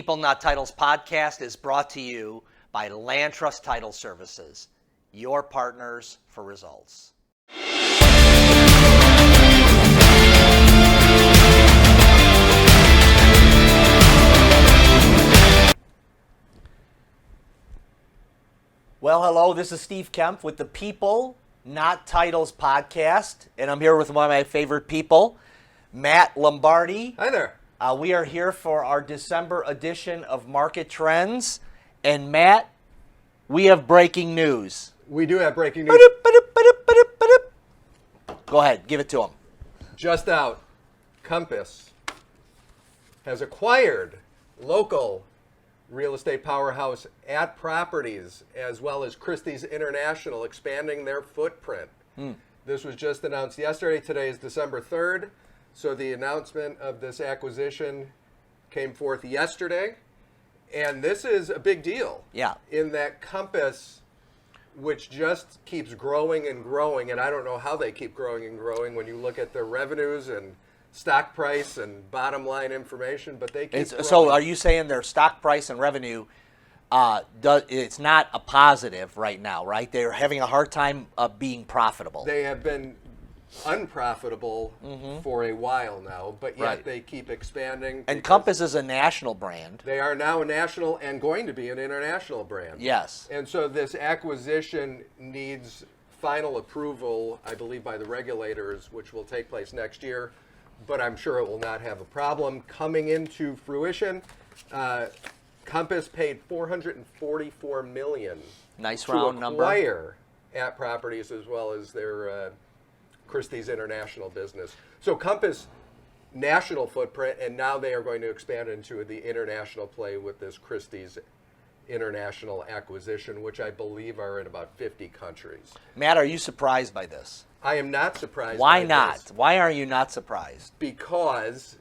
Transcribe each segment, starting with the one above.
People Not Titles podcast is brought to you by Land Trust Title Services, your partners for results. Well, hello, this is Steve Kaempf with the People Not Titles podcast, and I'm here with one of my favorite people, Matt Lombardi. Hi there. We are here for our December edition of Market Trends. And Matt, we have breaking news. We do have breaking news. Go ahead, give it to him. Just out, Compass has acquired local real estate powerhouse at Properties, as well as Christie's International, expanding their footprint. This was just announced yesterday. Today is December 3rd. So the announcement of this acquisition came forth yesterday, and this is a big deal. Yeah. In that Compass, which just keeps growing and growing, and I don't know how they keep growing and growing when you look at their revenues and stock price and bottom line information, but they keep growing. So are you saying their stock price and revenue, it's not a positive right now, right? They're having a hard time being profitable. They have been unprofitable for a while now, but yet they keep expanding. And Compass is a national brand. They are now a national and going to be an international brand. Yes. And so this acquisition needs final approval, I believe, by the regulators, which will take place next year, but I'm sure it will not have a problem. Coming into fruition, Compass paid $444 million Nice round number. to acquire at Properties, as well as their Christie's International business. So Compass, national footprint, and now they are going to expand into the international play with this Christie's International acquisition, which I believe are in about 50 countries. Matt, are you surprised by this? I am not surprised. Why by not? this, Why are you not surprised? because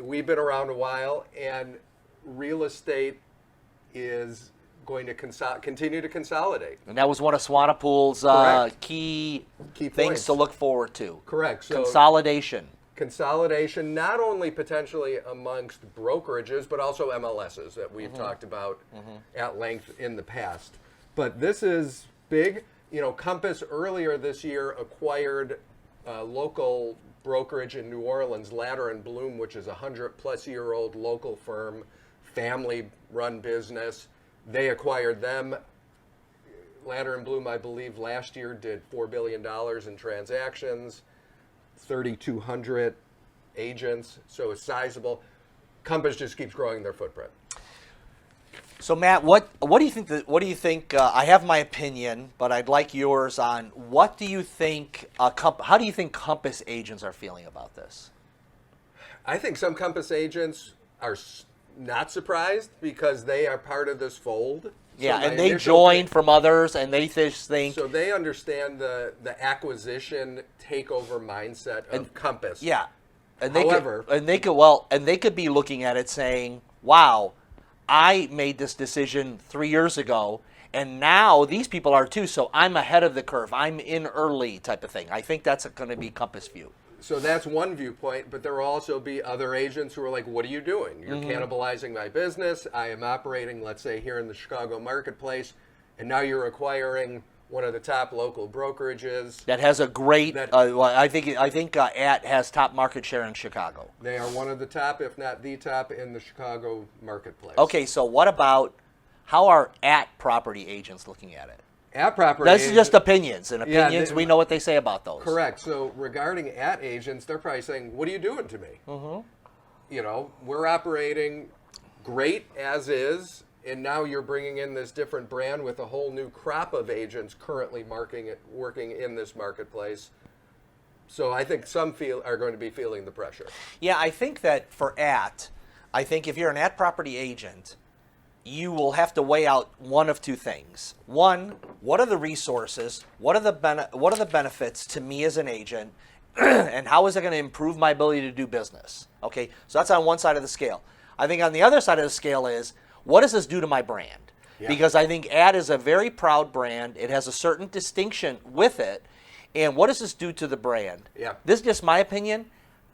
we've been around a while, and real estate is going to continue to consolidate. And that was one of Swanepoel's key Key things points. to look forward to. Correct. So Consolidation. consolidation, not only potentially amongst brokerages, but also MLSs that we've talked about at length in the past. But this is big. You know, Compass earlier this year acquired a local brokerage in New Orleans, Ladder and Bloom, which is a 100-plus-year-old local firm, family-run business. They acquired them. Ladder and Bloom, I believe, last year did $4 billion in transactions, 3,200 agents, so it's sizable. Compass just keeps growing their footprint. So Matt, what do you think? I have my opinion, but I'd like yours on what do you think? How do you think Compass agents are feeling about this? I think some Compass agents are not surprised because they are part of this fold. Yeah, So and my they initial joined from others, and they just think. So they understand the acquisition takeover mindset of Compass. Yeah, and However, they could be looking at it saying, "Wow, I made this decision 3 years ago, and now these people are too. So I'm ahead of the curve. I'm in early," type of thing. I think that's going to be Compass view. so that's one viewpoint, but there will also be other agents who are like, what are you doing? You're cannibalizing my business. I am operating, let's say, here in the Chicago marketplace, and now you're acquiring one of the top local brokerages. That has a great. I think AT has top market share in Chicago. They are one of the top, if not the top, in the Chicago marketplace. Okay, so what about how are AT property agents looking at it? At Property That's agents, just opinions, and Yeah, opinions, we know what they say about those. correct. So regarding at agents, they're probably saying, what are you doing to me? You know, we're operating great as is, and now you're bringing in this different brand with a whole new crop of agents currently working in this marketplace. So I think some are going to be feeling the pressure. Yeah, I think that for I think if you're an AT property agent, you will have to weigh out one of two things. One, what are the resources? What are the benefits to me as an agent? And how is it going to improve my ability to do business? Okay, so that's on one side of the scale. I think on the other side of the scale is, what does this do to my brand? Yeah. Because I think AT is a very proud brand. It has a certain distinction with it. And what does this do to the brand? Yeah. This is just my opinion.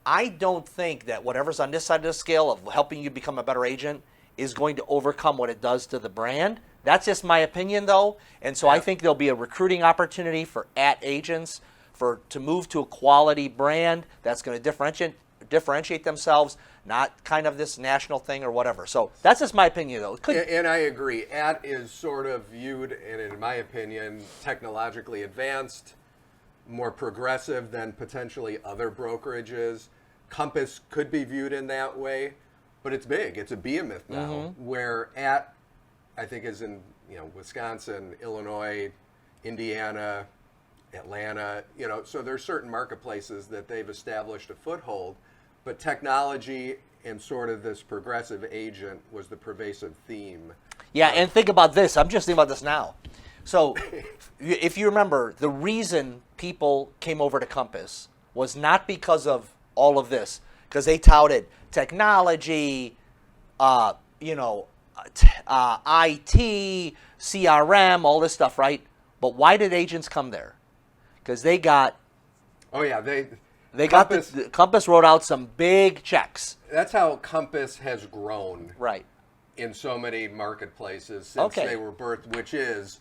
I don't think that whatever's on this side of the scale of helping you become a better agent is going to overcome what it does to the brand. That's just my opinion, though. And so I think there'll be a recruiting opportunity for agents to move to a quality brand that's going to differentiate themselves, not kind of this national thing or whatever. So that's just my opinion, though. And I agree. is sort of viewed, and in my opinion, technologically advanced, more progressive than potentially other brokerages. Compass could be viewed in that way, but it's big. It's a behemoth now, where I think is in Wisconsin, Illinois, Indiana, Atlanta, so there's certain marketplaces that they've established a foothold, but technology and sort of this progressive agent was the pervasive theme. Yeah, and think about this. I'm just thinking about this now. So if you remember, the reason people came over to Compass was not because of all of this, because they touted technology, IT, CRM, all this stuff, right? But why did agents come there? Because they got... Oh, yeah. Compass wrote out some big checks. That's how Compass has grown. Right. In so many marketplaces since they were birthed, which is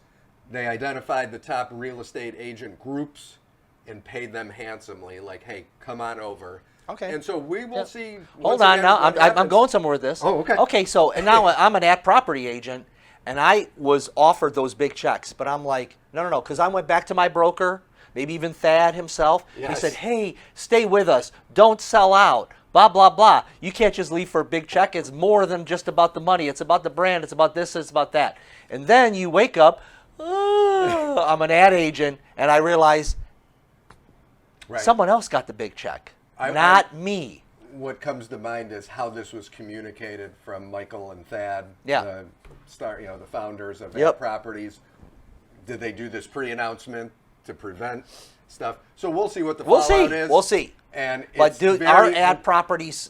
they identified the top real estate agent groups and paid them handsomely, like, hey, come on over. Okay. And so we will see. Hold on now. I'm going somewhere with this. Oh, okay. Okay, so, and now I'm an property agent, and I was offered those big checks, but I'm like, no, because I went back to my broker, maybe even Thad himself. Yes. He said, hey, stay with us. Don't sell out. Blah, blah, blah. You can't just leave for a big check. It's more than just about the money. It's about the brand. It's about this. It's about that. And then you wake up, I'm an ad agent, and I realize someone else got the big check, not me. What comes to mind is how this was communicated from Michael and Thad, the founders of NAR Properties. Did they do this pre-announcement to prevent stuff? So we'll see what the fallout is. We'll see. And but dude, our ad properties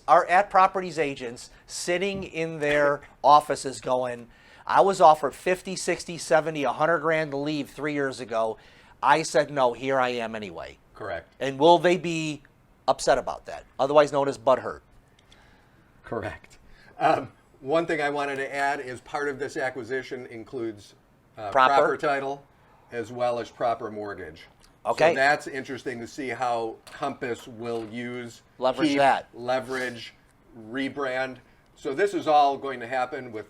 agents sitting in their offices going, I was offered 50, 60, 70, 100 grand to leave 3 years ago. I said no, here I am anyway. Correct. And will they be upset about that? Otherwise known as butthurt. Correct. One thing I wanted to add is part of this acquisition includes proper title as well as proper mortgage. Okay. So that's interesting to see how Compass will leverage, rebrand. So this is all going to happen with,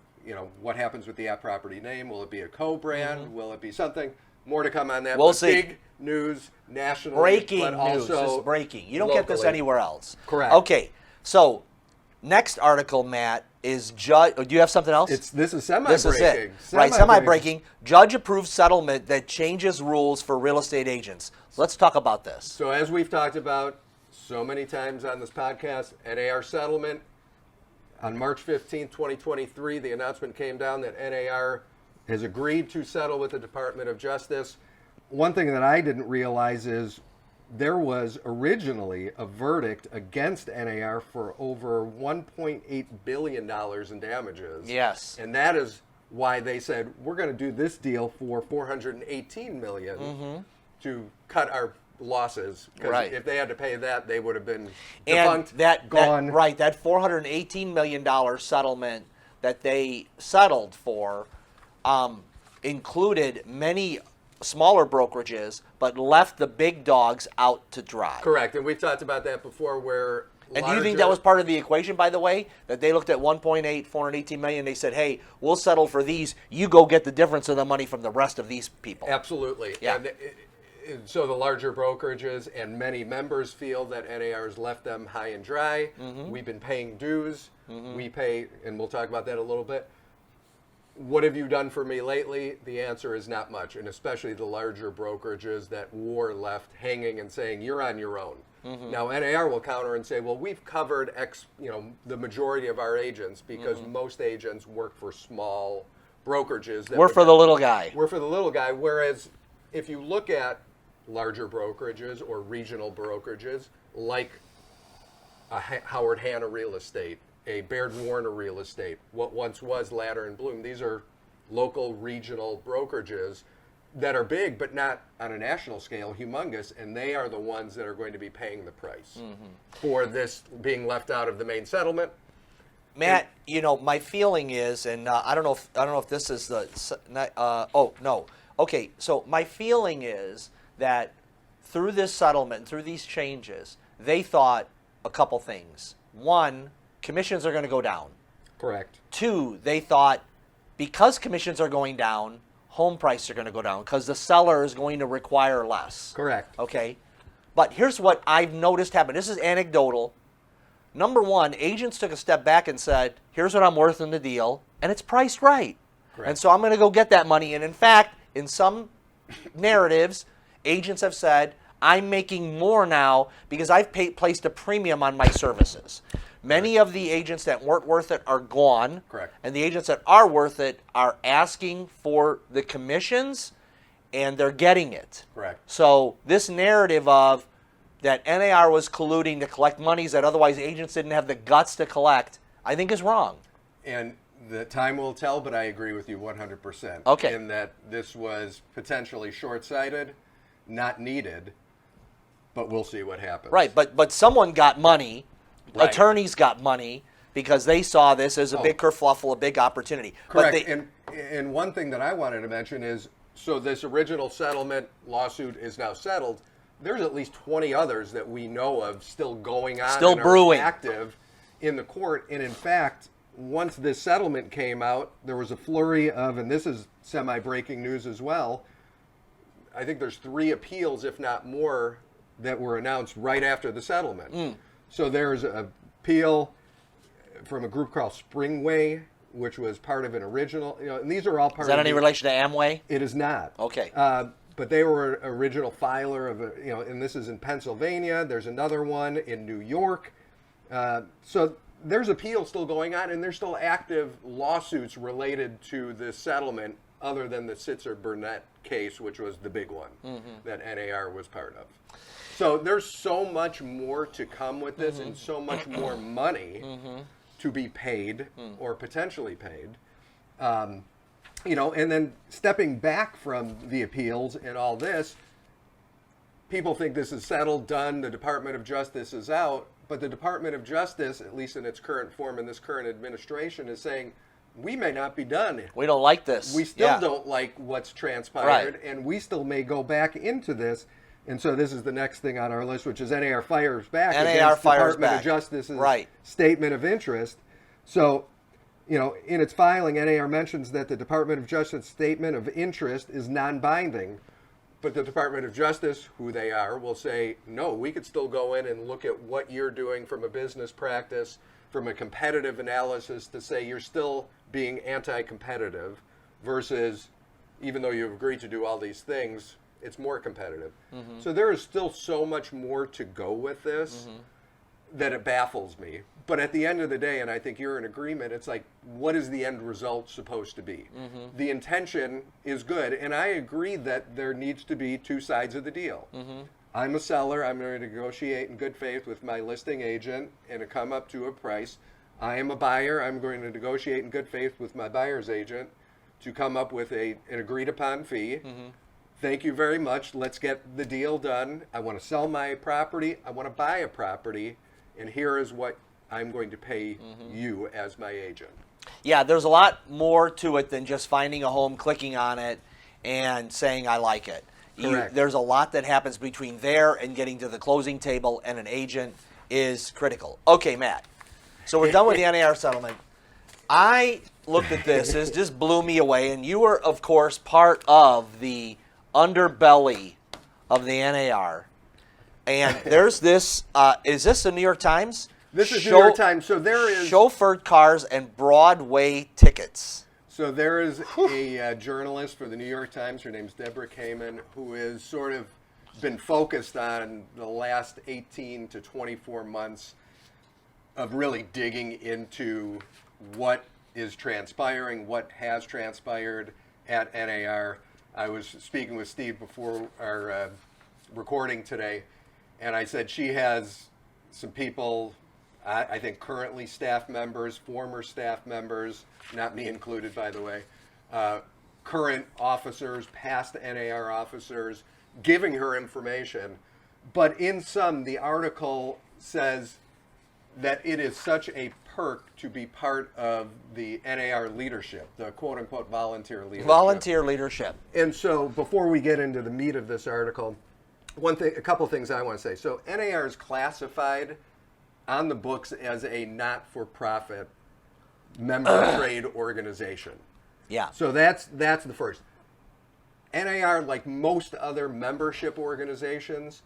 what happens with the app property name. Will it be a co-brand? Mm-hmm. Will it be something? More to come on that. We'll see. Big news nationally. Breaking but news. Also this is breaking. You don't locally. get this anywhere else. Correct. Okay. So next article, Matt, is Judge. Do you have something else? This is semi-breaking. This is it. Right, semi-breaking. Judge approved settlement that changes rules for real estate agents. Let's talk about this. So as we've talked about so many times on this podcast, NAR Settlement, on March 15th, 2023, the announcement came down that NAR has agreed to settle with the Department of Justice. One thing that I didn't realize is there was originally a verdict against NAR for over $1.8 billion in damages. Yes. And that is why they said, we're going to do this deal for $418 million to cut our losses. Because if they had to pay that, they would have been defunct, gone. That $418 million settlement that they settled for included many smaller brokerages, but left the big dogs out to dry. Correct, and we've talked about that before where And do you think that was part of the equation, by the way, that they looked at 418 million, they said, hey, we'll settle for these, you go get the difference of the money from the rest of these people? Absolutely. Yeah. And so the larger brokerages and many members feel that NAR has left them high and dry. Mm-hmm. We've been paying dues. Mm-hmm. We pay, and we'll talk about that a little bit. What have you done for me lately? The answer is not much, and especially the larger brokerages that were left hanging and saying, you're on your own. Mm-hmm. Now, NAR will counter and say, well, we've covered the majority of our agents because most agents work for small brokerages. We're for the little guy. We're for the little guy, whereas if you look at larger brokerages or regional brokerages like a Howard Hanna Real Estate, a Baird Warner Real Estate, what once was Ladder and Bloom. These are local regional brokerages that are big, but not on a national scale, humongous, and they are the ones that are going to be paying the price for this being left out of the main settlement. Matt, my feeling is, and I don't know if this is oh no, okay. So my feeling is that through this settlement, through these changes, they thought a couple things. One, commissions are going to go down. Correct. Two, they thought because commissions are going down, home prices are going to go down because the seller is going to require less. Correct. Okay. But here's what I've noticed happen. This is anecdotal. Number one, agents took a step back and said, here's what I'm worth in the deal, and it's priced right. Correct. And so I'm going to go get that money. And in fact, in some narratives, agents have said, I'm making more now because I've placed a premium on my services. Many of the agents that weren't worth it are gone. Correct. And the agents that are worth it are asking for the commissions, and they're getting it. Correct. So this narrative of that NAR was colluding to collect monies that otherwise agents didn't have the guts to collect, I think is wrong. And the time will tell, but I agree with you 100%. Okay. In that this was potentially short-sighted, not needed, but we'll see what happens. Right, but someone got money, Right. Attorneys got money because they saw this as a big kerfluffle, a big opportunity. Correct. And one thing that I wanted to mention is, so this original settlement lawsuit is now settled. There's at least 20 others that we know of still going on, Still and brewing, are active in the court. And in fact, once this settlement came out, there was a flurry of, and this is semi-breaking news as well, I think there's 3 appeals, if not more, that were announced right after the settlement. So there's an appeal from a group called Springway, which was part of an original, and these are all part of... Is that any relation to Amway? It is not. Okay. But they were an original filer of and this is in Pennsylvania. There's another one in New York. So there's appeals still going on, and there's still active lawsuits related to this settlement, other than the Sitzer-Burnett case, which was the big one that NAR was part of. So there's so much more to come with this, and so much more money to be paid or potentially paid. And then stepping back from the appeals and all this, people think this is settled, done, the Department of Justice is out, but the Department of Justice, at least in its current form in this current administration, is saying, we may not be done. We don't like this. We still don't like what's transpired, Right. and we still may go back into this. And so this is the next thing on our list, which is NAR fires back against Department of Justice's statement of interest. So, in its filing, NAR mentions that the Department of Justice statement of interest is non-binding. But the Department of Justice, who they are, will say, no, we could still go in and look at what you're doing from a business practice, from a competitive analysis, to say you're still being anti-competitive versus, even though you've agreed to do all these things, it's more competitive. So there is still so much more to go with this that it baffles me. But at the end of the day, and I think you're in agreement, it's like, what is the end result supposed to be? The intention is good, and I agree that there needs to be 2 sides of the deal. I'm a seller. I'm going to negotiate in good faith with my listing agent and to come up to a price. I am a buyer. I'm going to negotiate in good faith with my buyer's agent to come up with an agreed-upon fee. Thank you very much. Let's get the deal done. I want to sell my property. I want to buy a property, and here is what I'm going to pay you as my agent. Yeah, there's a lot more to it than just finding a home, clicking on it, and saying I like it. There's a lot that happens between there and getting to the closing table, and an agent is critical. Okay, Matt. So we're done with the NAR settlement. I looked at this. It just blew me away, and you were, of course, part of the underbelly of the NAR. And there's this, is this the New York Times? This is New York Times. So there is... Chauffeured cars and Broadway tickets. So there is a journalist for the New York Times. Her name's Deborah Kamen, who has sort of been focused on the last 18 to 24 months of really digging into what is transpiring, what has transpired at NAR. I was speaking with Steve before our recording today, and I said she has some people, I think currently staff members, former staff members, not me included, by the way, current officers, past NAR officers, giving her information. But in sum, the article says that it is such a perk to be part of the NAR leadership, the quote-unquote volunteer leadership. Volunteer leadership. And so before we get into the meat of this article, a couple things I want to say. So NAR is classified on the books as a not-for-profit member trade organization. Yeah. So that's the first. NAR, like most other membership organizations,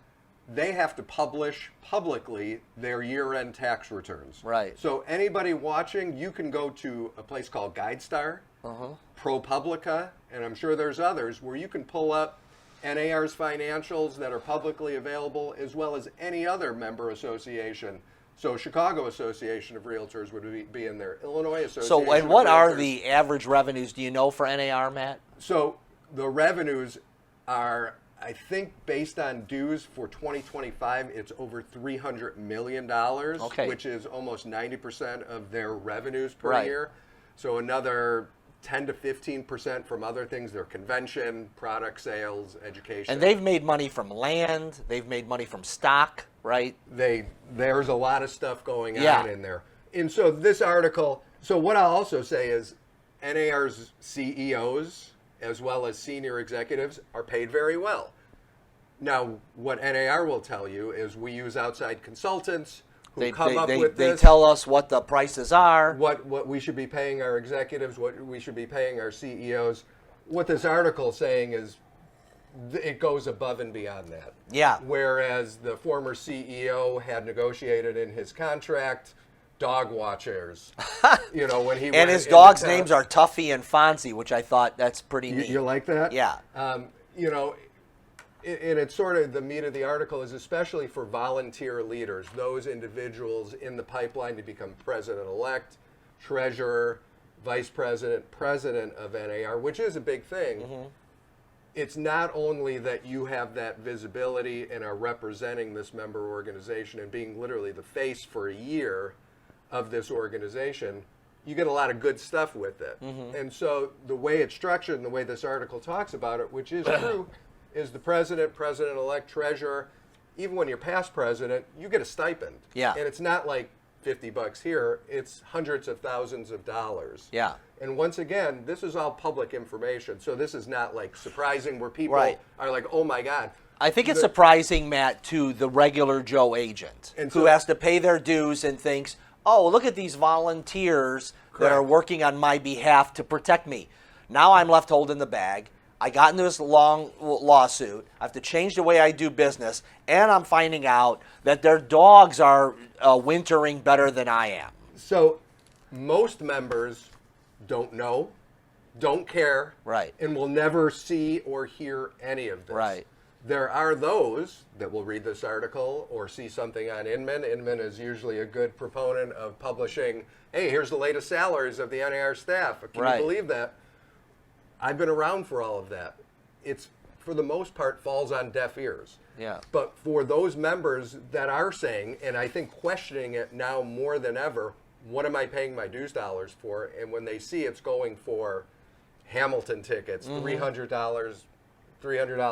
they have to publish publicly their year-end tax returns. Right. So anybody watching, you can go to a place called GuideStar, ProPublica, and I'm sure there's others, where you can pull up NAR's financials that are publicly available, as well as any other member association. So Chicago Association of Realtors would be in there. Illinois Association So, and of what are Realtors. the average revenues? Do you know for NAR, Matt? So the revenues are, I think, based on dues for 2025, it's over $300 million, which is almost 90% of their revenues per year. So another 10 to 15% from other things, their convention, product sales, education. And they've made money from land. They've made money from stock, right? There's a lot of stuff going on in there. And so this article, so what I'll also say is NAR's CEOs as well as senior executives are paid very well. Now, what NAR will tell you is we use outside consultants who come up with this. They tell us what the prices are. What we should be paying our executives, what we should be paying our CEOs. What this article is saying is it goes above and beyond that. Yeah. Whereas the former CEO had negotiated in his contract dog watchers, when he and his dogs' names are Tuffy and Fonzie, which I thought that's pretty neat. You like that? Yeah. And it's sort of the meat of the article is especially for volunteer leaders, those individuals in the pipeline to become president-elect, treasurer, vice president, president of NAR, which is a big thing. It's not only that you have that visibility and are representing this member organization and being literally the face for a year of this organization, you get a lot of good stuff with it. And so the way it's structured and the way this article talks about it, which is true, is the president, president-elect, treasurer, even when you're past president, you get a stipend. Yeah. And it's not like $50 here, it's hundreds of thousands of dollars. Yeah. And once again, this is all public information, so this is not like surprising where people are like, oh my God. I think it's surprising, Matt, to the regular Joe agent who has to pay their dues and thinks, oh, look at these volunteers that are working on my behalf to protect me. Now I'm left holding the bag. I got into this long lawsuit. I have to change the way I do business, and I'm finding out that their dogs are wintering better than I am. So most members don't know, don't care, and will never see or hear any of this. There are those that will read this article or see something on Inman. Inman is usually a good proponent of publishing, hey, here's the latest salaries of the NAR staff. Can you believe that? I've been around for all of that. It's, for the most part, falls on deaf ears. Yeah. But for those members that are saying, and I think questioning it now more than ever, what am I paying my dues dollars for? And when they see it's going for Hamilton tickets, $300,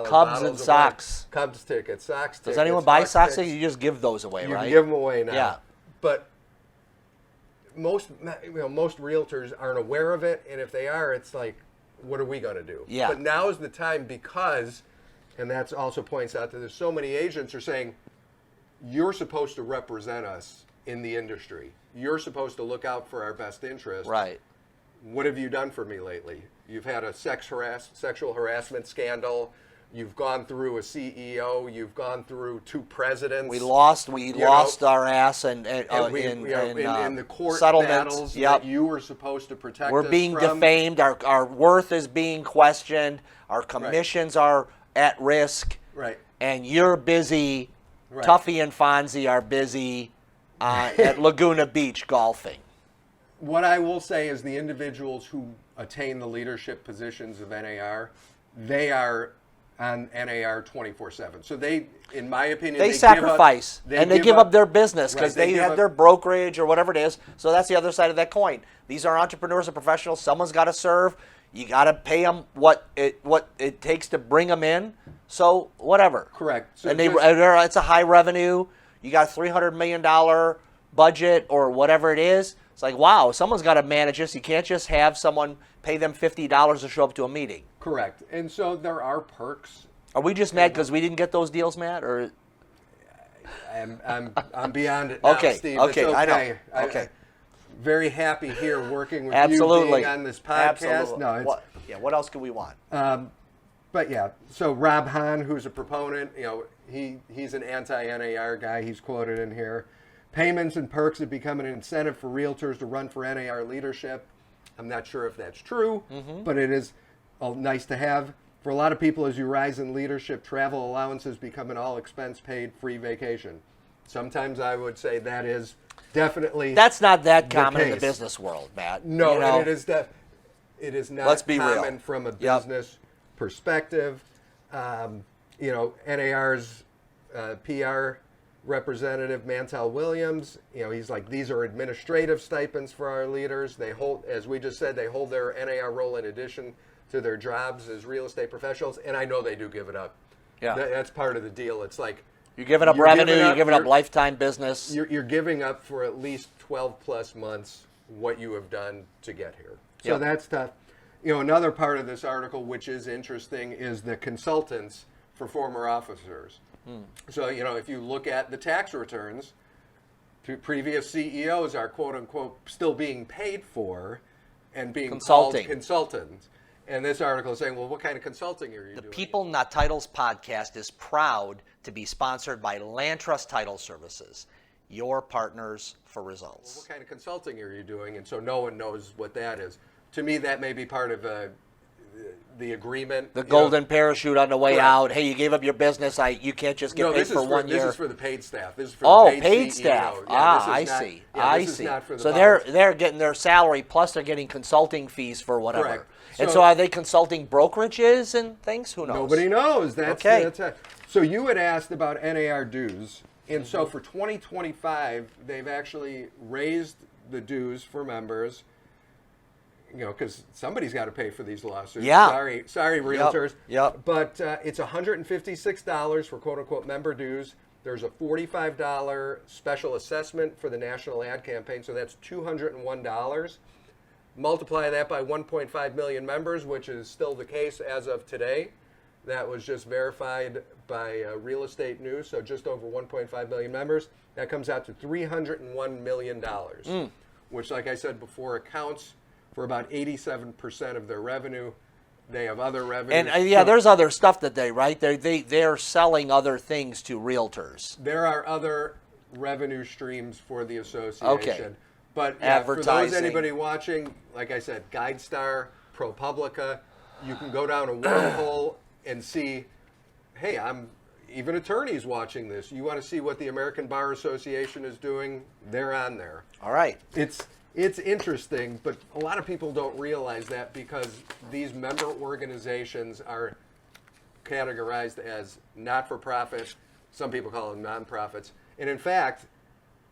Cubs and Sox. Cubs tickets, Sox tickets. Does anyone buy Sox tickets? You just give those away, you right? You can give them away now. Yeah. But most realtors aren't aware of it, and if they are, it's like, what are we going to do? Yeah. But now is the time because, and that also points out that there's so many agents are saying, you're supposed to represent us in the industry. You're supposed to look out for our best interests. Right. What have you done for me lately? You've had a sexual harassment scandal. You've gone through a CEO. You've gone through 2 presidents. We lost our ass in the court settlements. battles that you were supposed to protect us from. We're being defamed. Our worth is being questioned. Our commissions are at risk. Right. And you're busy. Right. Tuffy and Fonzie are busy at Laguna Beach golfing. What I will say is the individuals who attain the leadership positions of NAR, they are on NAR 24/7. So they, in my opinion, they sacrifice they give up their business because they have their brokerage or whatever it is. So that's the other side of that coin. These are entrepreneurs and professionals. Someone's got to serve. You got to pay them what it takes to bring them in. So whatever. Correct. So and it's a high revenue. You got a $300 million budget or whatever it is. It's like, wow, someone's got to manage this. You can't just have someone pay them $50 to show up to a meeting. Correct. And so there are perks. Are we just mad because we didn't get those deals, Matt? Or I'm beyond it now, okay, Steve. okay, It's okay. I know. Okay. Very happy here working with Absolutely. you, being on this podcast. Absolutely. No, it's, what else could we want? But yeah, so Rob Hahn, who's a proponent, he's an anti-NAR guy. He's quoted in here. Payments and perks have become an incentive for realtors to run for NAR leadership. I'm not sure if that's true, but it is nice to have. For a lot of people, as you rise in leadership, travel allowances become an all-expense-paid free vacation. Sometimes I would say that is definitely That's not that common in the case. business world, Matt. No, You know? and it is not Let's be common real. from a Yep. business perspective. NAR's PR representative Mantel Williams, he's like, these are administrative stipends for our leaders. They hold, as we just said, they hold their NAR role in addition to their jobs as real estate professionals, and I know they do give it up. Yeah. That's part of the deal. It's like You're giving up you're revenue, giving you're giving up you're- lifetime business. You're giving up for at least 12 plus months what you have done to get here. So Yep. that's tough. Another part of this article, which is interesting, is the consultants for former officers. So, if you look at the tax returns, previous CEOs are quote unquote still being paid for and being Consulting. called consultants. And this article is saying, well, what kind of consulting are you The doing? People Not Titles podcast is proud to be sponsored by Land Trust Title Services, your partners for results. What kind of consulting are you doing? And so no one knows what that is. To me, that may be part of the agreement. The golden parachute on the way Correct. out. Hey, you gave up your business. You can't just get paid this is for 1 year. This is for the paid staff. This is for Oh, the paid CEO. staff. Yeah, this is I not- see. yeah, I this is see. not for the So volunteers. they're getting their salary plus they're getting consulting fees for whatever. Correct. And So- so are they consulting brokerages and things? Who knows? Nobody knows. Okay. That's it. So you had asked about NAR dues, and so for 2025, they've actually raised the dues for members. Because somebody's got to pay for these lawsuits. Yeah. Sorry, realtors. Yep. But it's $156 for quote-unquote member dues. There's a $45 special assessment for the national ad campaign, so that's $201. Multiply that by 1.5 million members, which is still the case as of today. That was just verified by Real Estate News, so just over 1.5 million members. That comes out to $301 million, which, like I said before, accounts for about 87% of their revenue. They have other revenue. And there's other stuff that they're selling other things to realtors. There are other revenue streams for the association. Okay. But yeah, for those Advertising. anybody watching, like I said, GuideStar, ProPublica, you can go down a wormhole and see, hey, even attorneys watching this. You want to see what the American Bar Association is doing? They're on there. All right. It's interesting, but a lot of people don't realize that because these member organizations are categorized as not-for-profit. Some people call them nonprofits. And in fact,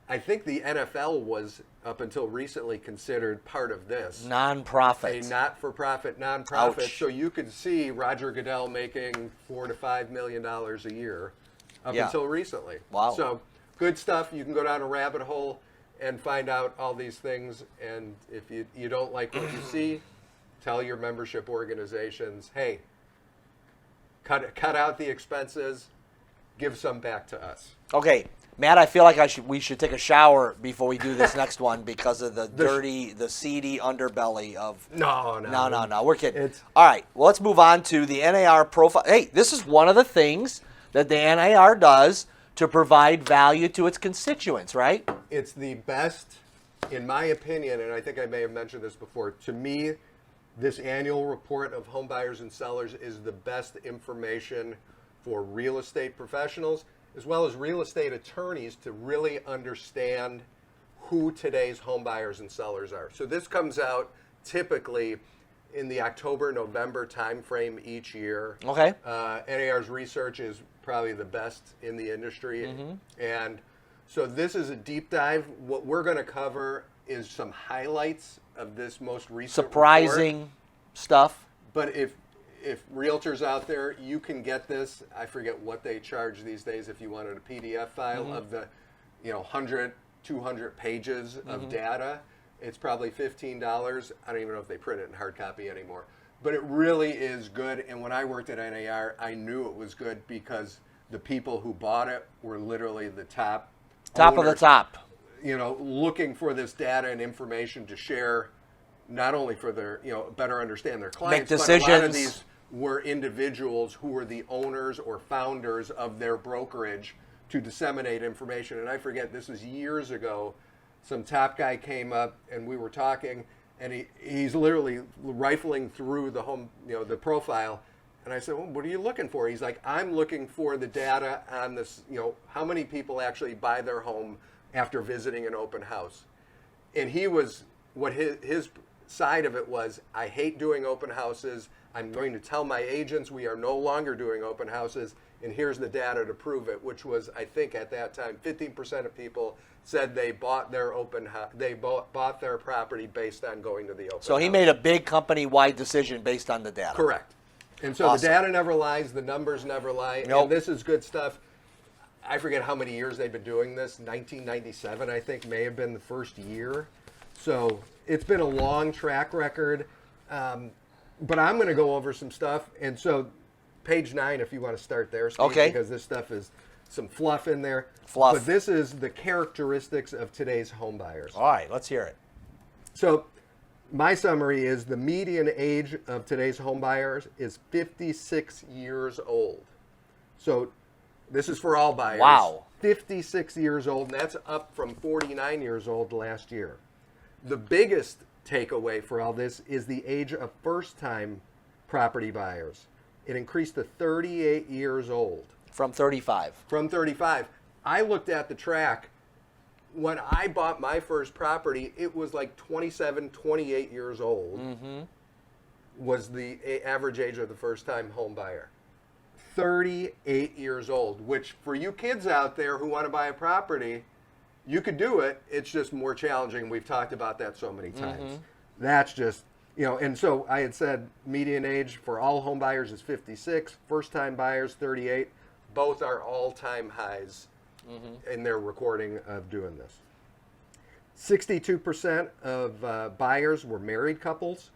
I think the NFL was, up until recently, considered part of this. Non-profit. A not-for-profit nonprofit. Ouch. So you could see Roger Goodell making $4 to $5 million a year up until recently. Wow. So good stuff. You can go down a rabbit hole and find out all these things. And if you don't like what you see, tell your membership organizations, hey, cut out the expenses, give some back to us. Okay, Matt, I feel like we should take a shower before we do this next one because of the seedy underbelly of. No. We're kidding. All right, well, let's move on to the NAR profile. Hey, this is one of the things that the NAR does to provide value to its constituents, right? It's the best, in my opinion, and I think I may have mentioned this before. To me, this annual report of home buyers and sellers is the best information for real estate professionals as well as real estate attorneys to really understand who today's home buyers and sellers are. So this comes out typically in the October-November timeframe each year. Okay. NAR's research is probably the best in the industry. And so this is a deep dive. What we're going to cover is some highlights of this most recent Surprising report. stuff. But if realtors out there, you can get this. I forget what they charge these days if you wanted a PDF file of the 100 200 pages of data. It's probably $15. I don't even know if they print it in hard copy anymore. But it really is good. And when I worked at NAR, I knew it was good because the people who bought it were literally the top of the owners, top. you know, looking for this data and information to share, not only for their, you know, better understand their clients, Make but a lot of decisions. these were individuals who were the owners or founders of their brokerage to disseminate information. And I forget, this was years ago, some top guy came up and we were talking, and he's literally rifling through the home, you know, the profile. And I said, well, what are you looking for? He's like, I'm looking for the data on this, you know, how many people actually buy their home after visiting an open house. And he was, what his side of it was, I hate doing open houses. I'm going to tell my agents we are no longer doing open houses, and here's the data to prove it, which was, I think at that time, 15% of people said they bought their bought their property based on going to the open house. So he made a big company-wide decision based on the data. Correct. And so Awesome. the data never lies, the numbers never lie, Nope. and this is good stuff. I forget how many years they've been doing this. 1997, I think, may have been the first year. So it's been a long track record. But I'm going to go over some stuff. And so page 9, if you want to start there, Steve, Okay. because this stuff is some fluff in there. Fluff. But this is the characteristics of today's home buyers. All right, let's hear it. So my summary is the median age of today's home buyers is 56 years old. So this is for all buyers. Wow. 56 years old, and that's up from 49 years old last year. The biggest takeaway for all this is the age of first-time property buyers. It increased to 38 years old. From 35. From 35. I looked at the track. When I bought my first property, it was like 27, 28 years old was the average age of the first-time home buyer. 38 years old, which for you kids out there who want to buy a property, you could do it. It's just more challenging. We've talked about that so many times. That's just, you know, and so I had said median age for all home buyers is 56, first-time buyers 38. Both are all-time highs in their recording of doing this. 62% of buyers were married couples.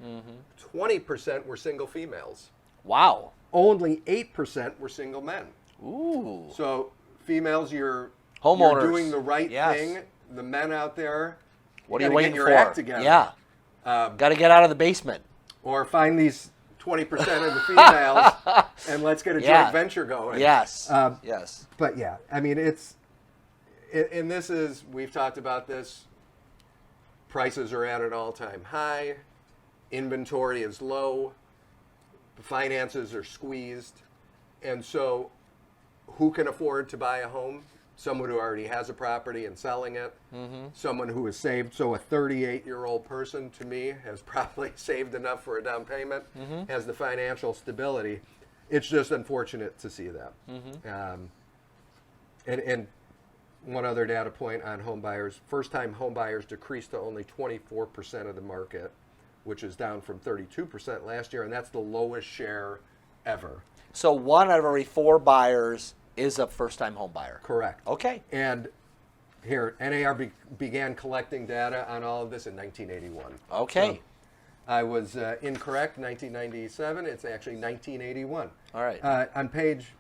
20% were single females. Wow. Only 8% were single men. Ooh. So females, you're Homeowners. doing the right Yes. thing. The men out there, What are you gotta waiting get your for? act together. Yeah. Got to get out of the basement. Or find these 20% of the females and let's get a Yeah. joint venture going. Yes. Um, yes. But yeah, I mean, and this is, we've talked about this, prices are at an all-time high, inventory is low, the finances are squeezed, and so who can afford to buy a home? Someone who already has a property and selling it, someone who has saved. So a 38-year-old person, to me, has probably saved enough for a down payment, has the financial stability. It's just unfortunate to see that. And one other data point on home buyers, first-time home buyers decreased to only 24% of the market, which is down from 32% last year, and that's the lowest share ever. So 1 out of every 4 buyers is a first-time home buyer. Correct. Okay. And here, NAR began collecting data on all of this in 1981. Okay. So I was incorrect, 1997. It's actually 1981. All right. On page...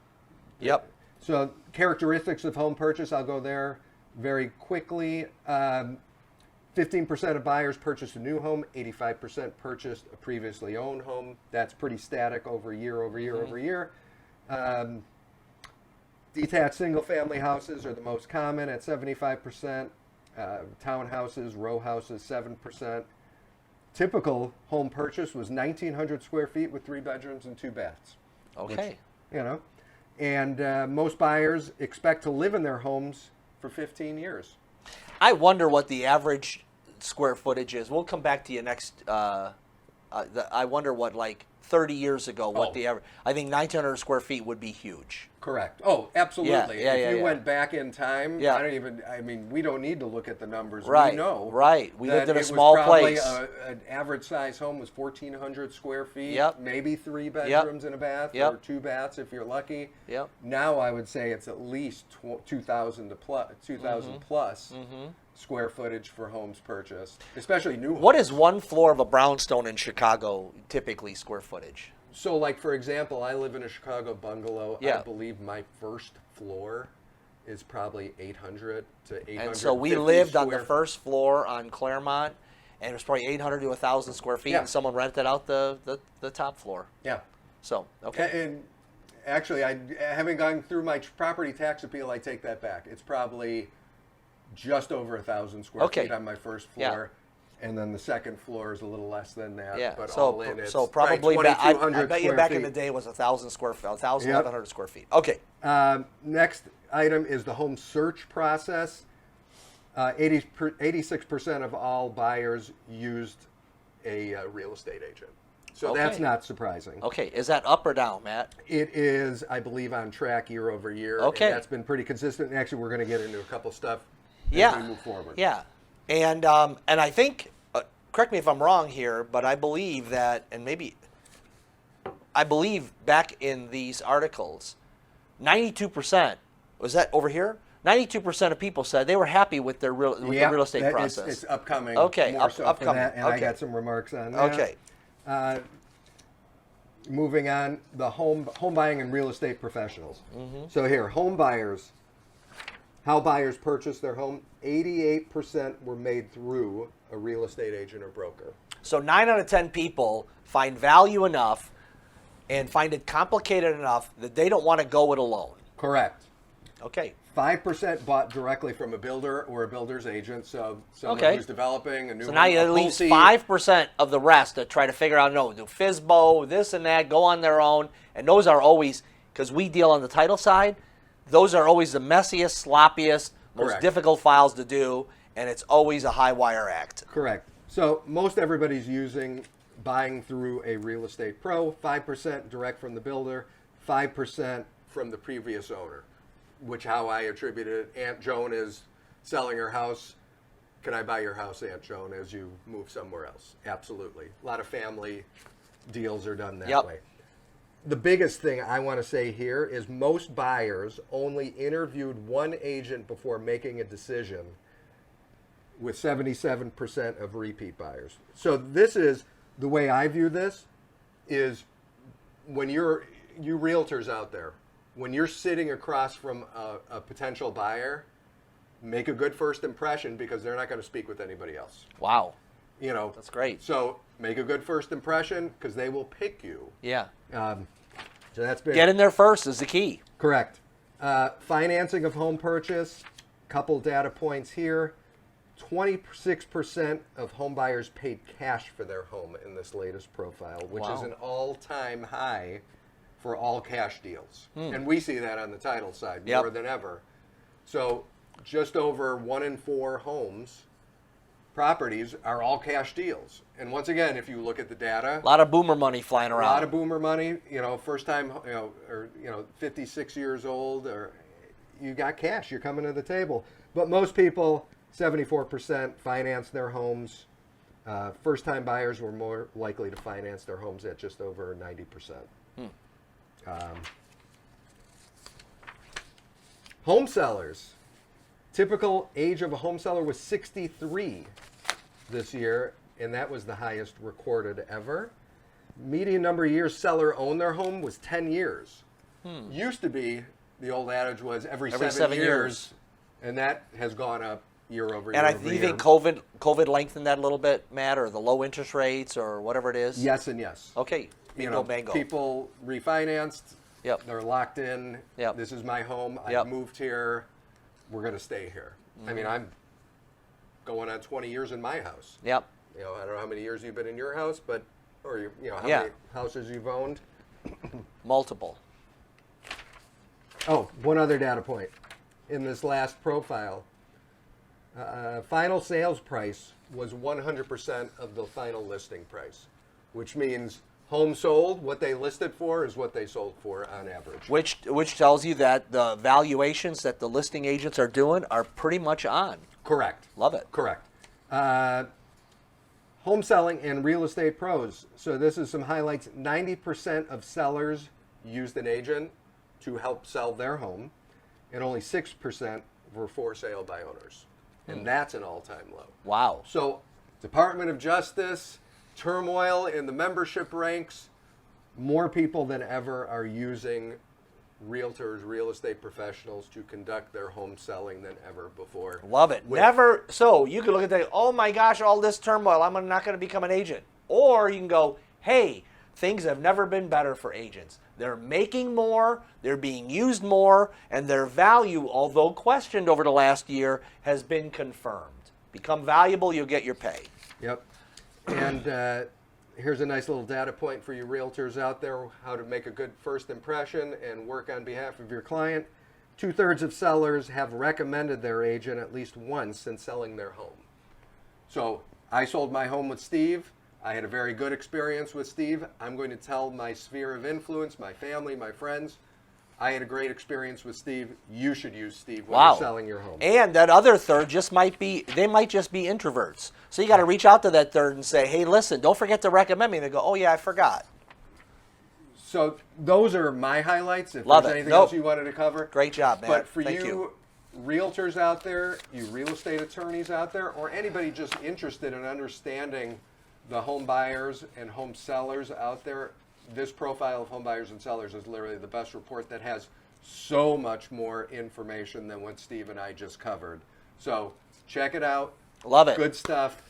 Yep. So characteristics of home purchase, I'll go there very quickly. 15% of buyers purchased a new home, 85% purchased a previously owned home. That's pretty static over year, over year, over year. Detached single-family houses are the most common at 75%. Townhouses, row houses, 7%. Typical home purchase was 1,900 square feet with 3 bedrooms and 2 baths. Okay. You know, and most buyers expect to live in their homes for 15 years. I wonder what the average square footage is. We'll come back to you next. I wonder what, like 30 years ago, what the average. I think 1,900 square feet would be huge. Correct. Oh, absolutely. Yeah, if you went back in time, Yeah. I mean, we don't need to look at the numbers. Right. We know. Right. We lived in a that it small was probably place. An average size home was 1,400 square feet. Yep. Maybe 3 bedrooms and a bath, Yep. or 2 baths if you're lucky. Yep. Now I would say it's at least 2,000 plus. square footage for homes purchased, especially new homes. What is one floor of a brownstone in Chicago typically square footage? So, like, for example, I live in a Chicago bungalow. Yeah. I believe my first floor is probably 800 to 850 And so we lived on the square first floor on Claremont, and it was probably 800 to 1,000 square feet, Yeah. and someone rented out the top floor. Yeah. So, okay. And actually, having gone through my property tax appeal, I take that back. It's probably just over 1,000 square Okay. feet on my first Yeah. floor. And then the second floor is a little less than that. Yeah, But so all in, it's probably right, I 2,200 bet you square back feet. in the day it was 1,000 square feet, 1,000, Yep. 1,100 square feet. Okay. Next item is the home search process. 86% of all buyers used a real estate agent. So that's Okay. not surprising. Okay, is that up or down, Matt? It is, I believe, on track year over year. Okay. And that's been pretty consistent. And actually, we're going to get into a couple stuff Yeah. as we move forward. Yeah. And I think, correct me if I'm wrong here, but I believe that, and maybe, I believe back in these articles, 92%, was that over here? 92% of people said they were happy with the real estate process. It's upcoming. Okay, more so for upcoming. that, and I Okay. got some remarks on that. Okay. Moving on, the home buying and real estate professionals. Mm-hmm. So here, home buyers, how buyers purchase their home, 88% were made through a real estate agent or broker. So 9 out of 10 people find value enough and find it complicated enough that they don't want to go it alone. Correct. Okay. 5% bought directly from a builder or a builder's agent. So someone Okay. who's developing a new So home. now you a at least Pulte. 5% of the rest that try to figure out, no, do FSBO, this and that, go on their own. And those are always, because we deal on the title side, those are always the messiest, sloppiest, most Correct. difficult files to do, and it's always a high wire act. Correct. So most everybody's buying through a real estate pro, 5% direct from the builder, 5% from the previous owner, which how I attributed it. Aunt Joan is selling her house. Can I buy your house, Aunt Joan, as you move somewhere else? Absolutely. A lot of family deals are done that Yep. way. The biggest thing I want to say here is most buyers only interviewed one agent before making a decision, with 77% of repeat buyers. So this is the way I view this is when you realtors out there, when you're sitting across from a potential buyer, make a good first impression because they're not going to speak with anybody else. Wow. You know, That's great. So make a good first impression because they will pick you. Yeah. So that's big. Get in there first is the key. Correct. Financing of home purchase, couple data points here. 26% of home buyers paid cash for their home in this latest profile, which is Wow. an all-time high for all cash deals. And we see that on the title side Yep. more than ever. So just over 1 in 4 properties are all cash deals. And once again, if you look at the data, A lot of boomer money flying a around. lot of boomer money, first time, or 56 years old, or you got cash, you're coming to the table. But most people, 74% finance their homes. First time buyers were more likely to finance their homes at just over 90%. Home sellers. Typical age of a home seller was 63 this year, and that was the highest recorded ever. Median number of years seller owned their home was 10 years. Used to be, the old adage was every 7 years, and that has gone up year over year. And over you year. think COVID lengthened that a little bit, Matt, or the low interest rates or whatever it is? Yes and yes. Okay. Bingo, bango. People refinanced. Yep. They're locked in. Yep. This is my home. Yep. I've moved here. We're going to stay here. I mean, I'm going on 20 years in my house. Yep. I don't know how many years you've been in your house, but how Yeah. many houses you've owned. Multiple. Oh, one other data point. In this last profile, final sales price was 100% of the final listing price, which means home sold, what they listed for is what they sold for on average. Which tells you that the valuations that the listing agents are doing are pretty much on. Correct. Love it. Correct. Home selling and real estate pros. So this is some highlights. 90% of sellers used an agent to help sell their home, and only 6% were for sale by owners. and that's an all-time low. Wow. So, Department of Justice, turmoil in the membership ranks, more people than ever are using realtors, real estate professionals to conduct their home selling than ever before. Love it. Never. So you can look at that, oh my gosh, all this turmoil, I'm not going to become an agent. Or you can go, hey, things have never been better for agents. They're making more, they're being used more, and their value, although questioned over the last year, has been confirmed. Become valuable, you'll get your pay. Yep. And here's a nice little data point for you realtors out there, how to make a good first impression and work on behalf of your client. 2/3 of sellers have recommended their agent at least once since selling their home. So I sold my home with Steve. I had a very good experience with Steve. I'm going to tell my sphere of influence, my family, my friends, I had a great experience with Steve. You should use Steve when you're selling your home. And that other third they might just be introverts. So you got to reach out to that third and say, hey, listen, don't forget to recommend me. And they go, oh, yeah, I forgot. So those are my highlights. If Love there's it. anything else you wanted to cover. Great job, man. But for Thank you realtors out there, you real estate attorneys out there, or anybody just interested in understanding the home buyers and home sellers out there, this profile of home buyers and sellers is literally the best report that has so much more information than what Steve and I just covered. So check it out. Love it. Good stuff.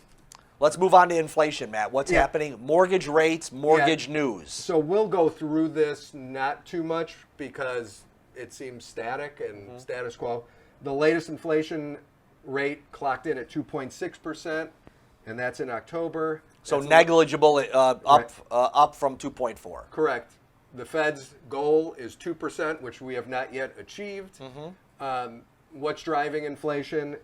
Let's move on to inflation, Matt. What's happening? Mortgage rates, mortgage news. So we'll go through this not too much because it seems static and status quo. The latest inflation rate clocked in at 2.6%, and that's in October. So negligible, up from 2.4. Correct. The Fed's goal is 2%, which we have not yet achieved. What's driving inflation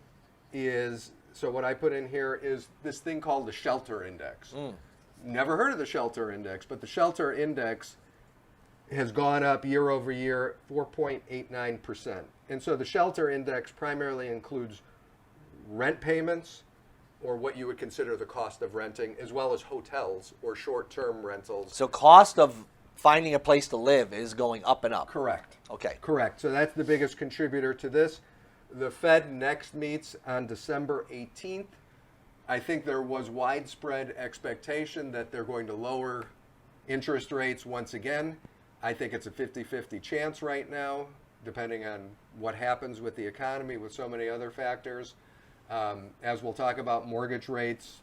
is, so what I put in here is this thing called the shelter index. Never heard of the shelter index, but the shelter index has gone up year over year 4.89%. And so the shelter index primarily includes rent payments, or what you would consider the cost of renting, as well as hotels or short-term rentals. So cost of finding a place to live is going up and up. Correct. Okay. Correct. So that's the biggest contributor to this. The Fed next meets on December 18th. I think there was widespread expectation that they're going to lower interest rates once again. I think it's a 50-50 chance right now, depending on what happens with the economy, with so many other factors. As we'll talk about, mortgage rates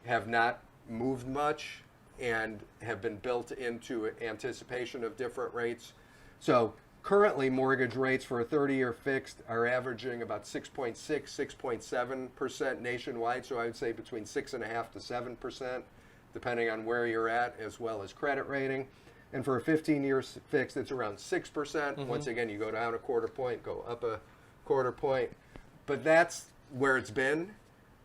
have not moved much and have been built into anticipation of different rates. So currently, mortgage rates for a 30-year fixed are averaging about 6.6, 6.7% nationwide. So I would say between 6.5% to 7%, depending on where you're at, as well as credit rating. And for a 15-year fixed, it's around 6%. Once again, you go down a quarter point, go up a quarter point. But that's where it's been.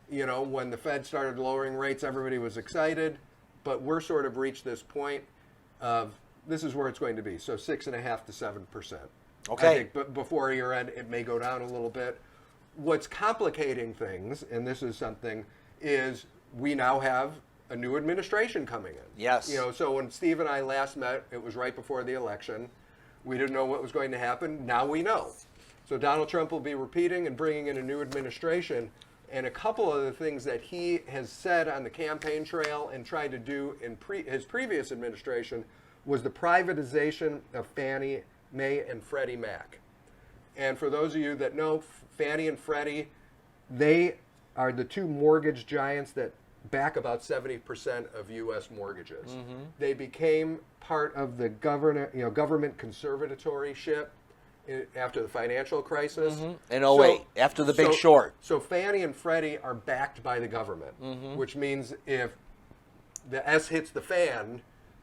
You know, when the Fed started lowering rates, everybody was excited. But we're sort of reached this point of this is where it's going to be. So 6.5% to 7%. Okay. I think, but before year end, it may go down a little bit. What's complicating things, and this is something, is we now have a new administration coming in. Yes. You know, so when Steve and I last met, it was right before the election. We didn't know what was going to happen. Now we know. So Donald Trump will be repeating and bringing in a new administration. And a couple of the things that he has said on the campaign trail and tried to do in his previous administration was the privatization of Fannie Mae and Freddie Mac. And for those of you that know, Fannie and Freddie, they are the two mortgage giants that back about 70% of U.S. mortgages. They became part of the government conservatorship after the financial crisis. In 08, after the Big Short. So Fannie and Freddie are backed by the government, which means if the S hits the fan,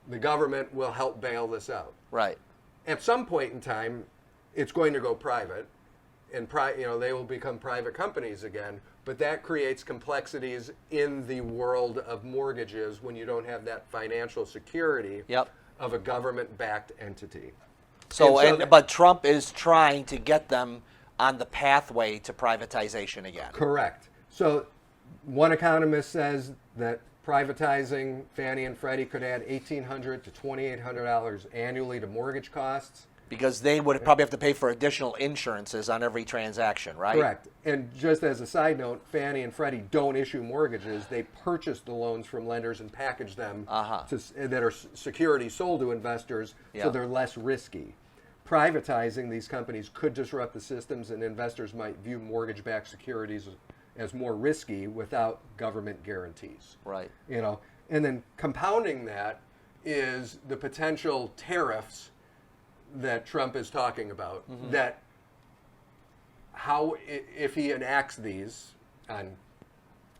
the government will help bail this out. Right. At some point in time, it's going to go private, and they will become private companies again. But that creates complexities in the world of mortgages when you don't have that financial security of a government-backed entity. But Trump is trying to get them on the pathway to privatization again. Correct. So one economist says that privatizing Fannie and Freddie could add $1,800 to $2,800 annually to mortgage costs. Because they would probably have to pay for additional insurances on every transaction, right? Correct. And just as a side note, Fannie and Freddie don't issue mortgages. They purchase the loans from lenders and package them that are securities sold to investors, so they're less risky. Privatizing these companies could disrupt the systems, and investors might view mortgage-backed securities as more risky without government guarantees. Right. You know, and then compounding that is the potential tariffs that Trump is talking about. That how, if he enacts these on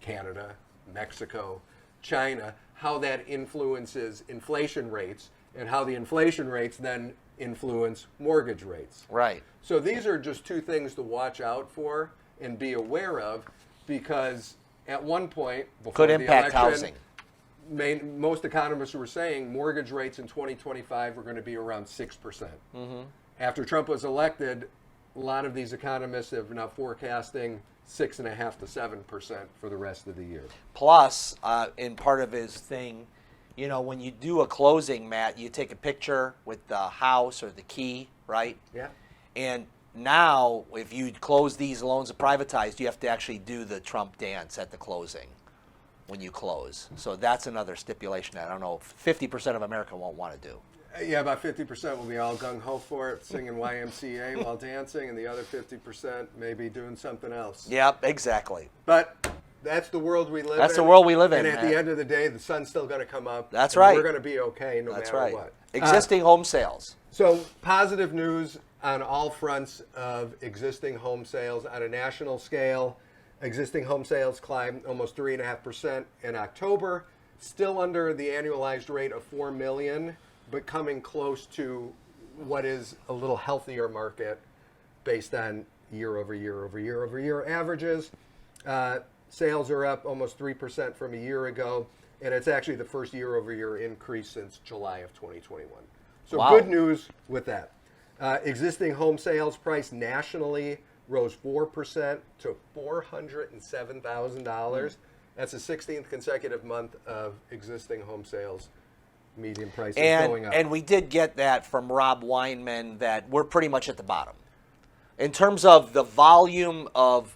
Canada, Mexico, China, how that influences inflation rates, and how the inflation rates then influence mortgage rates. Right. So these are just two things to watch out for and be aware of, because at one point before Could the impact election, housing. most economists were saying mortgage rates in 2025 are going to be around 6%. After Trump was elected, a lot of these economists are now forecasting 6.5% to 7% for the rest of the year. Plus, in part of his thing, you know, when you do a closing, Matt, you take a picture with the house or the key, right? Yeah. And now, if you close these loans and privatized, you have to actually do the Trump dance at the closing when you close. So that's another stipulation that I don't know, 50% of America won't want to do. Yeah, about 50% will be all gung-ho for it, singing YMCA while dancing, and the other 50% maybe doing something else. Yep, exactly. But that's the world we live in. That's the world we live in, And at Matt. the end of the day, the sun's still going to come up. That's and right. We're going to be okay no That's matter right. what. Existing home sales. So positive news on all fronts of existing home sales on a national scale. Existing home sales climbed almost 3.5% in October, still under the annualized rate of 4 million, but coming close to what is a little healthier market based on year over year averages. Sales are up almost 3% from a year ago, and it's actually the first year-over-year increase since July of 2021. So Wow. Good news with that. Existing home sales price nationally rose 4% to $407,000. That's the 16th consecutive month of existing home sales median prices going up. And we did get that from Rob Weinman that we're pretty much at the bottom. In terms of the volume of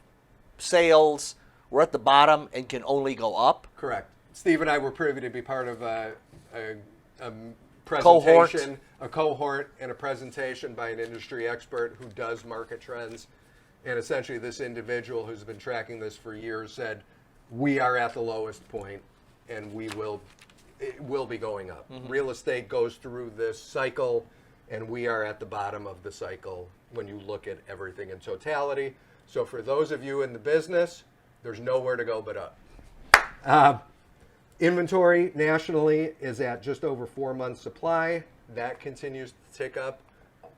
sales, we're at the bottom and can only go up. Correct. Steve and I were privy to be part of a presentation, a cohort and a presentation by an industry expert who does market trends. And essentially this individual who's been tracking this for years said, we are at the lowest point and it will be going up. Real estate goes through this cycle and we are at the bottom of the cycle when you look at everything in totality. So for those of you in the business, there's nowhere to go but up. Inventory nationally is at just over 4 months supply. That continues to tick up,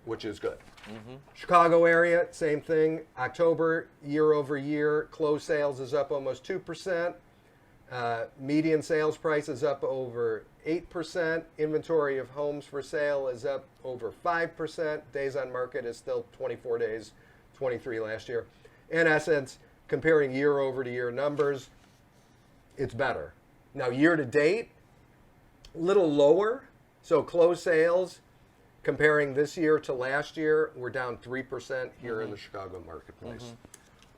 which is good. Chicago area, same thing. October, year over year, closed sales is up almost 2%. Median sales price is up over 8%. Inventory of homes for sale is up over 5%. Days on market is still 24 days, 23 last year. In essence, comparing year over year numbers, it's better. Now, year to date, a little lower. So closed sales, comparing this year to last year, we're down 3% here in the Chicago marketplace.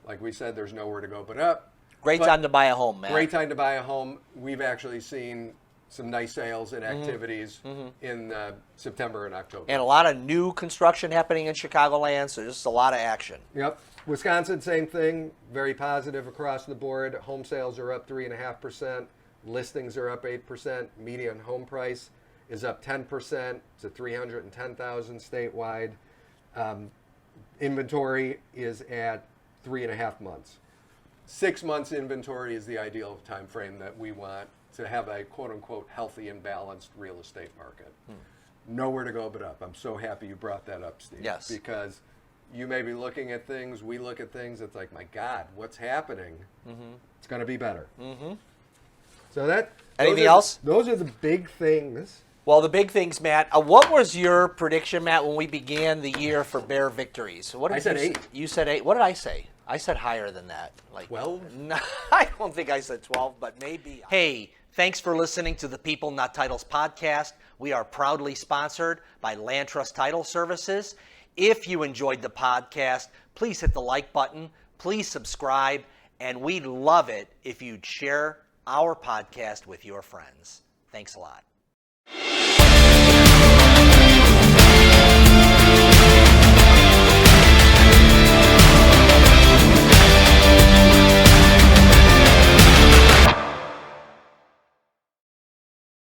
Like we said, there's nowhere to go but up. Great time to buy a home, man. Great time to buy a home. We've actually seen some nice sales and activities in September and October. And a lot of new construction happening in Chicagoland, so just a lot of action. Yep. Wisconsin, same thing. Very positive across the board. Home sales are up 3.5%. Listings are up 8%. Median home price is up 10% to $310,000 statewide. Inventory is at 3.5 months. 6 months inventory is the ideal time frame that we want to have a quote-unquote healthy and balanced real estate market. Nowhere to go but up. I'm so happy you brought that up, Steve. Yes. Because you may be looking at things, we look at things, it's like, my God, what's happening? It's going to be better. So that. Anything else? Those are the big things. Well, the big things, Matt. What was your prediction, Matt, when we began the year for Bear victories? What did I said you 8. You said 8. What did I say? I said higher than that. Like 12? No, I don't think I said 12, but maybe. Hey, Thanks for listening to the People Not Titles podcast. We are proudly sponsored by Land Trust Title Services. If you enjoyed the podcast, please hit the like button, please subscribe, and we'd love it if you'd share our podcast with your friends. Thanks a lot.